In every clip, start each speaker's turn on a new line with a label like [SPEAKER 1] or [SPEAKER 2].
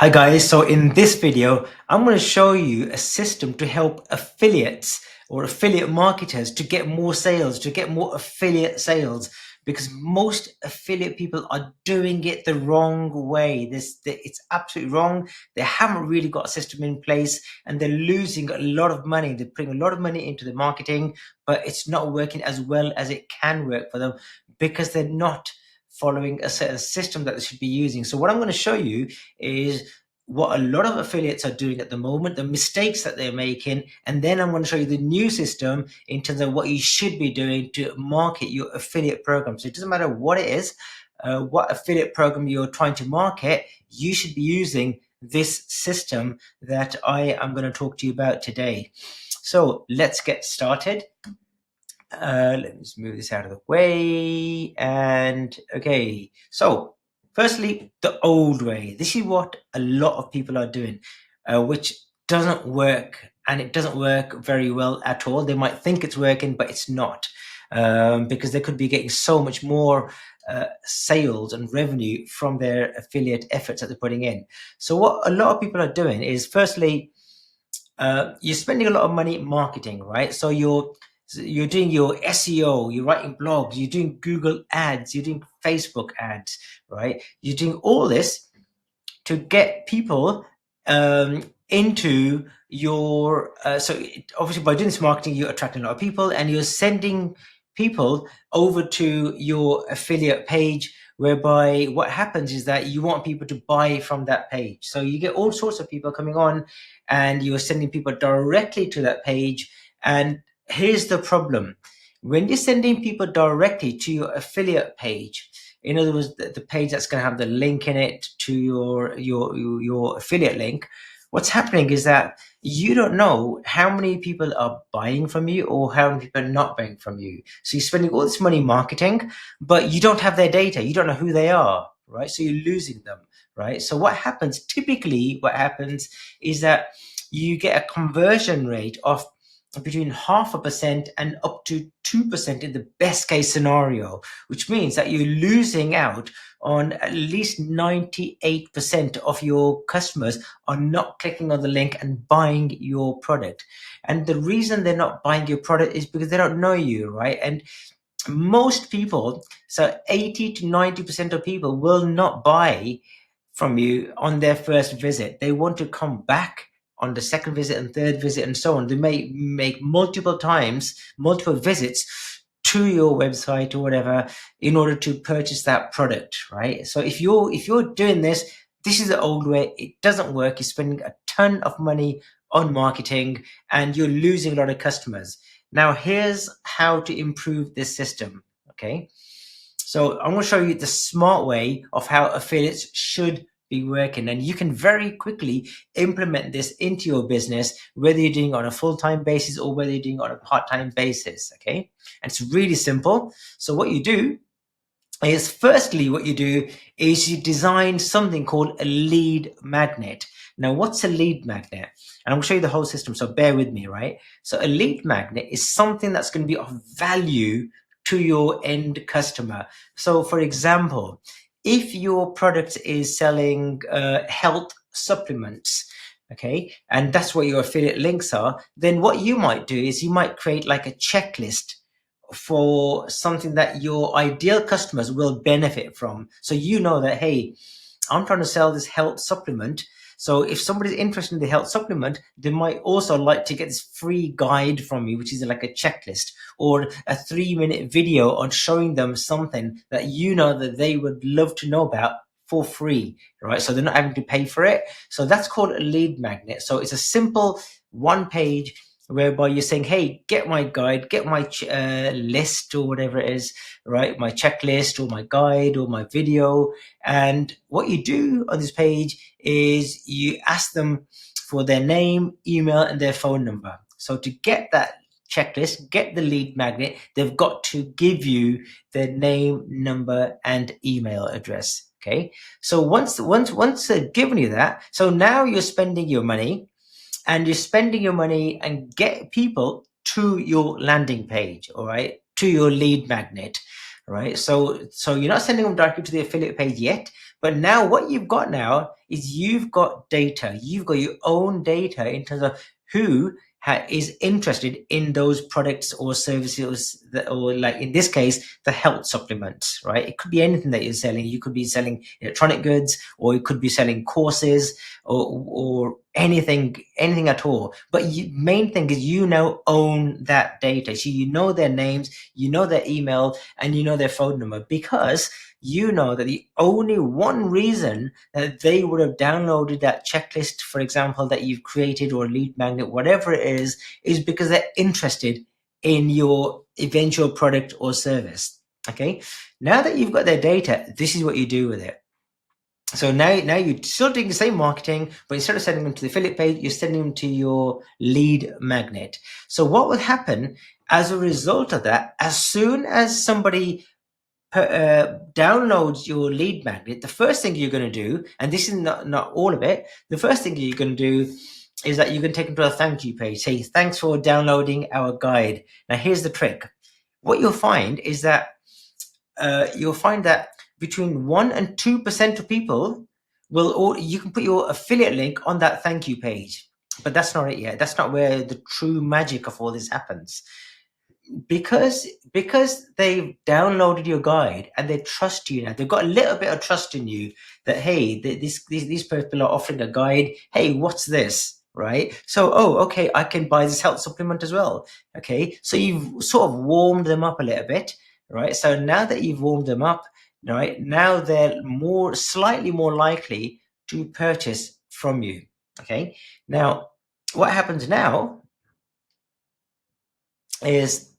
[SPEAKER 1] Hi guys, so in this video, I'm going to show you a system to help affiliates or affiliate marketers to get more sales, to get more affiliate sales, because most affiliate people are doing it the wrong way. It's absolutely wrong. They haven't really got a system in place and they're losing a lot of money. They're putting a lot of money into the marketing, but it's not working as well as it can work for them because they're not following a system that they should be using. So what I'm going to show you is what a lot of affiliates are doing at the moment, the mistakes that they're making, and then I'm going to show you the new system in terms of what you should be doing to market your affiliate program. So it doesn't matter what it is, what affiliate program you're trying to market, you should be using this system that I am going to talk to you about today. So let's get started. Let me just move this out of the way. And okay, so firstly, the old way. This is what a lot of people are doing, which doesn't work, and it doesn't work very well at all. They might think it's working, but it's not, because they could be getting so much more sales and revenue from their affiliate efforts that they're putting in. So what a lot of people are doing is, firstly, you're spending a lot of money marketing, right? So you're doing your SEO, you're writing blogs, you're doing Google ads, you're doing Facebook ads, right? You're doing all this to get people into your obviously by doing this marketing, you're attracting a lot of people and you're sending people over to your affiliate page, whereby what happens is that you want people to buy from that page. So you get all sorts of people coming on and you're sending people directly to that page. And here's the problem: when you're sending people directly to your affiliate page, in other words, the page that's going to have the link in it to your affiliate link, what's happening is that you don't know how many people are buying from you or how many people are not buying from you. So you're spending all this money marketing, but you don't have their data. You don't know who they are, right? So you're losing them, right? So what happens, typically what happens is that you get a conversion rate of between 0.5% and up to 2% in the best case scenario, which means that you're losing out on at least 98% of your customers are not clicking on the link and buying your product. And the reason they're not buying your product is because they don't know you, right? And most people, so 80 to 90% of people will not buy from you on their first visit. They want to come back on the second visit and third visit and so on. They may make multiple visits to your website or whatever in order to purchase that product, right? So if you're doing this, this is the old way. It doesn't work. You're spending a ton of money on marketing and you're losing a lot of customers. Now, here's how to improve this system, okay? So I'm going to show you the smart way of how affiliates should be working, and you can very quickly implement this into your business, whether you're doing it on a full-time basis or whether you're doing it on a part-time basis, okay? And it's really simple. So what you do is, firstly, what you do is you design something called a lead magnet. Now, what's a lead magnet? And I'm going to show you the whole system, so bear with me, right? So a lead magnet is something that's going to be of value to your end customer. So, for example, if your product is selling health supplements, okay, and that's what your affiliate links are, then what you might do is you might create like a checklist for something that your ideal customers will benefit from. So you know that, hey, I'm trying to sell this health supplement. So if somebody's interested in the health supplement, they might also like to get this free guide from me, which is like a checklist or a 3-minute video on showing them something that you know that they would love to know about for free, right? So they're not having to pay for it. So that's called a lead magnet. So it's a simple one page whereby you're saying, hey, get my guide, get my list or whatever it is, right? My checklist or my guide or my video. And what you do on this page is you ask them for their name, email, and their phone number. So to get that checklist, get the lead magnet, they've got to give you their name, number, and email address. Okay. So once they've given you that, so now you're spending your money, and you're spending your money and get people to your landing page, all right, to your lead magnet, all right? So you're not sending them directly to the affiliate page yet, But now what you've got now is you've got data. You've got your own data in terms of who is interested in those products or services that, or like in this case, the health supplements, right? It could be anything that you're selling. You could be selling electronic goods, or you could be selling courses, or anything at all. But main thing is you now own that data. So you know their names, you know their email, and you know their phone number, because you know that the only one reason that they would have downloaded that checklist, for example, that you've created, or lead magnet, whatever it is because they're interested in your eventual product or service. Okay. Now that you've got their data, this is what you do with it. So now you're still doing the same marketing, but instead of sending them to the affiliate page, you're sending them to your lead magnet. So what will happen as a result of that, as soon as somebody downloads your lead magnet, the first thing you're going to do, and this is not all of it, the first thing you're going to do is that you're going to take them to a thank you page. Say, thanks for downloading our guide. Now, here's the trick. What you'll find is that between 1% and 2% of people you can put your affiliate link on that thank you page. But that's not it yet. That's not where the true magic of all this happens. Because they've downloaded your guide and they trust you now. They've got a little bit of trust in you that, hey, these people are offering a guide. Hey, what's this? Right? So, okay, I can buy this health supplement as well. Okay, so you've sort of warmed them up a little bit, right? So now that you've warmed them up, right, now they're slightly more likely to purchase from you. Okay, now what happens now is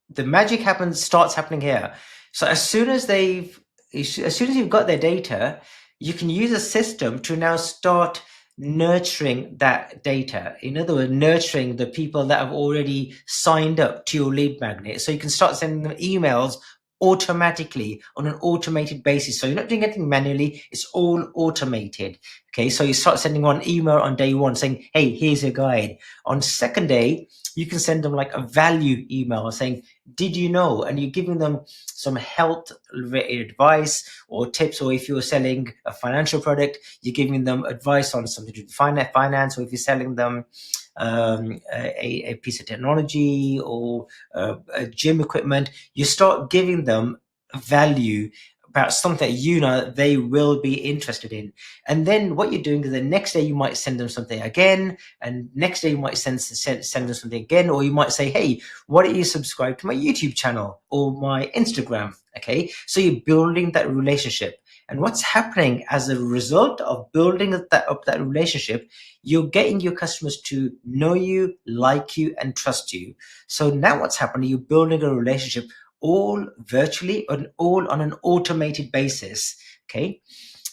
[SPEAKER 1] the magic starts happening here. So as soon as you've got their data, you can use a system to now start nurturing that data. In other words, nurturing the people that have already signed up to your lead magnet. So you can start sending them emails automatically on an automated basis. So you're not doing anything manually, it's all automated. Okay, so you start sending one email on day one saying, hey, here's your guide. On second day, you can send them like a value email saying, did you know? And you're giving them some health advice or tips, or if you're selling a financial product, you're giving them advice on something to do with finance, or if you're selling them a piece of technology or a gym equipment, you start giving them value about something that you know they will be interested in. And then what you're doing is the next day you might send them something again, and next day you might send them something again, or you might say, hey, why don't you subscribe to my YouTube channel or my Instagram? Okay, so you're building that relationship. And what's happening as a result of building up that relationship, you're getting your customers to know you, like you, and trust you. So now what's happening, you're building a relationship all virtually and all on an automated basis. Okay.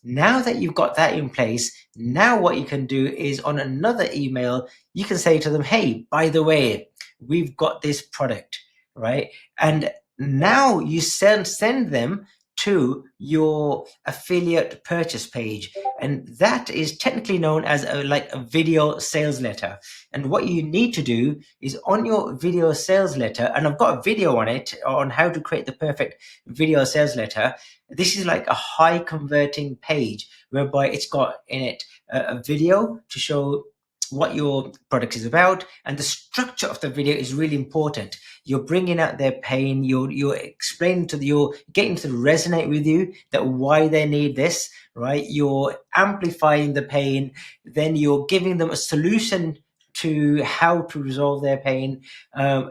[SPEAKER 1] Now that you've got that in place, now what you can do is on another email, you can say to them, hey, by the way, we've got this product, right? And now you send them to your affiliate purchase page, and that is technically known as a video sales letter. And what you need to do is on your video sales letter, and I've got a video on it on how to create the perfect video sales letter. This is like a high converting page whereby it's got in it a video to show what your product is about, and the structure of the video is really important. You're bringing out their pain, you're explaining you're getting to resonate with you that why they need this, right? You're amplifying the pain, then you're giving them a solution to how to resolve their pain,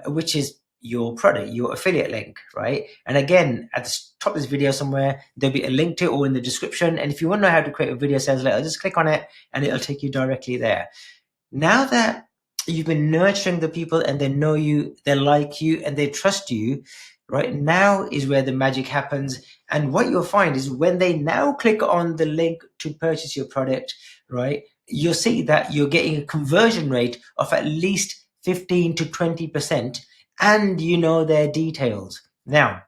[SPEAKER 1] which is your product, your affiliate link, right? And again, at the top of this video somewhere, there'll be a link to it, or in the description. And if you want to know how to create a video sales letter, just click on it and it'll take you directly there. Now that you've been nurturing the people and they know you, they like you, and they trust you, right? Now is where the magic happens. And what you'll find is when they now click on the link to purchase your product, right, you'll see that you're getting a conversion rate of at least 15 to 20%, and you know their details. Now,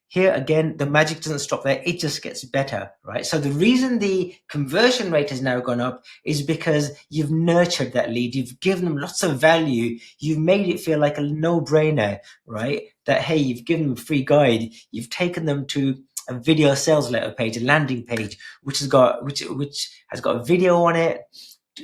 [SPEAKER 1] here again, the magic doesn't stop there. It just gets better, right? So the reason the conversion rate has now gone up is because you've nurtured that lead. You've given them lots of value. You've made it feel like a no-brainer, right? That, hey, you've given them a free guide. You've taken them to a video sales letter page, a landing page, which has got a video on it,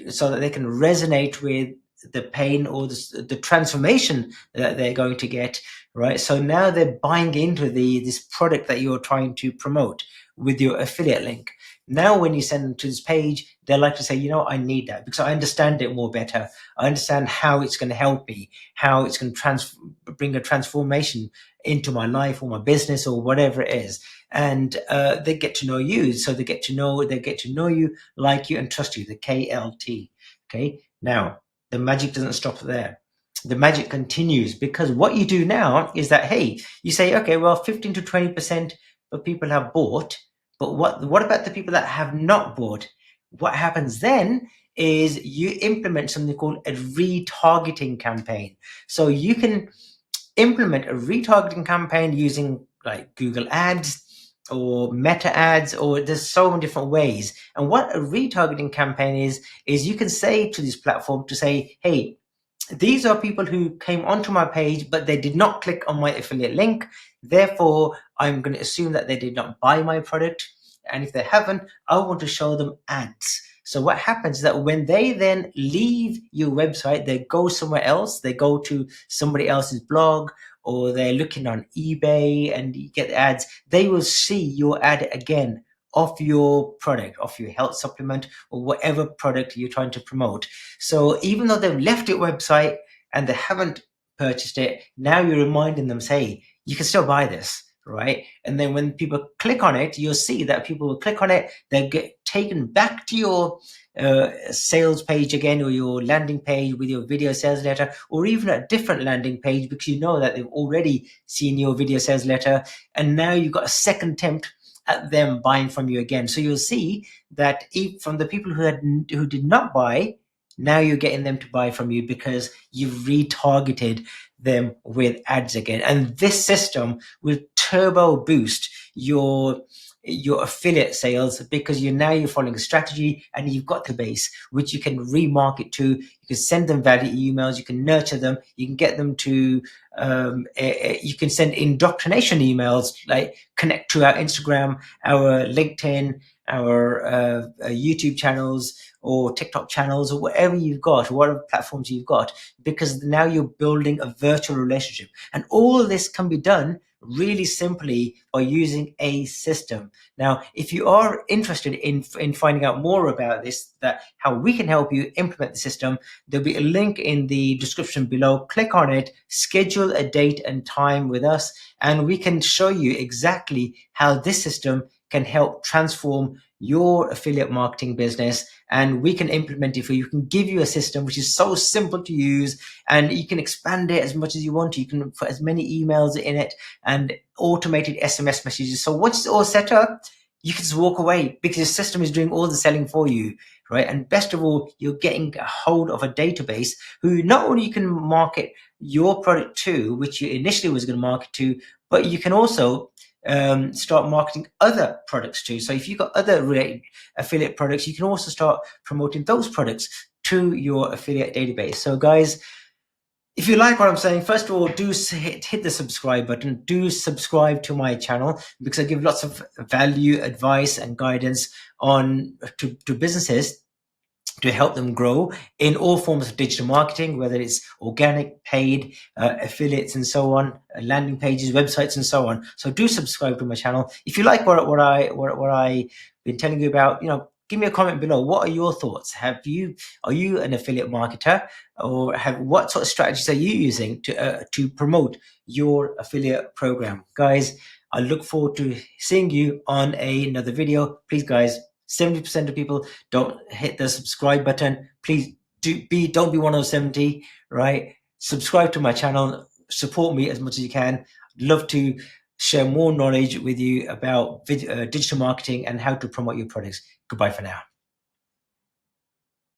[SPEAKER 1] so that they can resonate with the pain or the transformation that they're going to get, right? So now they're buying into this product that you're trying to promote with your affiliate link. Now, when you send them to this page, they're like to say, you know, I need that because I understand it more better. I understand how it's going to help me, how it's going to bring a transformation into my life or my business or whatever it is. And they get to know you. So they get to know you, like you, and trust you, the KLT. Okay. Now, the magic doesn't stop there. The magic continues, because what you do now is that, hey, you say, okay, well, 15 to 20% of people have bought, but what about the people that have not bought? What happens then is you implement something called a retargeting campaign. So you can implement a retargeting campaign using like Google Ads or Meta Ads, or there's so many different ways. And what a retargeting campaign is you can say to this platform to say, hey, these are people who came onto my page, but they did not click on my affiliate link. Therefore, I'm going to assume that they did not buy my product. And if they haven't, I want to show them ads. So what happens is that when they then leave your website, they go somewhere else, they go to somebody else's blog, or they're looking on eBay and you get ads, they will see your ad again of your product, of your health supplement, or whatever product you're trying to promote. So even though they've left your website and they haven't purchased it, now you're reminding them, say, you can still buy this, right? And then when people click on it, you'll see that people will click on it, they'll get taken back to your sales page again, or your landing page with your video sales letter, or even a different landing page, because you know that they've already seen your video sales letter, and now you've got a second attempt at them buying from you again. So you'll see that from the people who did not buy, now you're getting them to buy from you because you've retargeted them with ads again. And this system will turbo boost your affiliate sales, because you're following a strategy and you've got the base which you can remarket to. You can send them value emails, you can nurture them, you can get them to you can send indoctrination emails, like connect to our Instagram, our LinkedIn, our YouTube channels, or TikTok channels, or whatever you've got, or whatever platforms you've got, because now you're building a virtual relationship. And all of this can be done really simply by using a system. Now, if you are interested in finding out more about this, that how we can help you implement the system, there'll be a link in the description below. Click on it, schedule a date and time with us, and we can show you exactly how this system can help transform your affiliate marketing business, and we can implement it for you. We can give you a system which is so simple to use, and you can expand it as much as you want to. You can put as many emails in it and automated SMS messages. So once it's all set up, you can just walk away, because the system is doing all the selling for you, right? And best of all, you're getting a hold of a database who not only you can market your product to, which you initially was going to market to, but you can also start marketing other products too. So if you've got other related affiliate products, you can also start promoting those products to your affiliate database. So guys, if you like what I'm saying, first of all, do hit the subscribe button. Do subscribe to my channel, because I give lots of value, advice, and guidance to businesses to help them grow in all forms of digital marketing, whether it's organic, paid, affiliates, and so on, landing pages, websites, and so on. So do subscribe to my channel. If you like what I been telling you about, give me a comment below. What are your thoughts? Are you an affiliate marketer, or what sort of strategies are you using to promote your affiliate program? Guys, I look forward to seeing you on another video. Please, guys, 70% of people don't hit the subscribe button. Please don't be one of those 70, right? Subscribe to my channel, support me as much as you can. I'd love to share more knowledge with you about digital marketing and how to promote your products. Goodbye for now.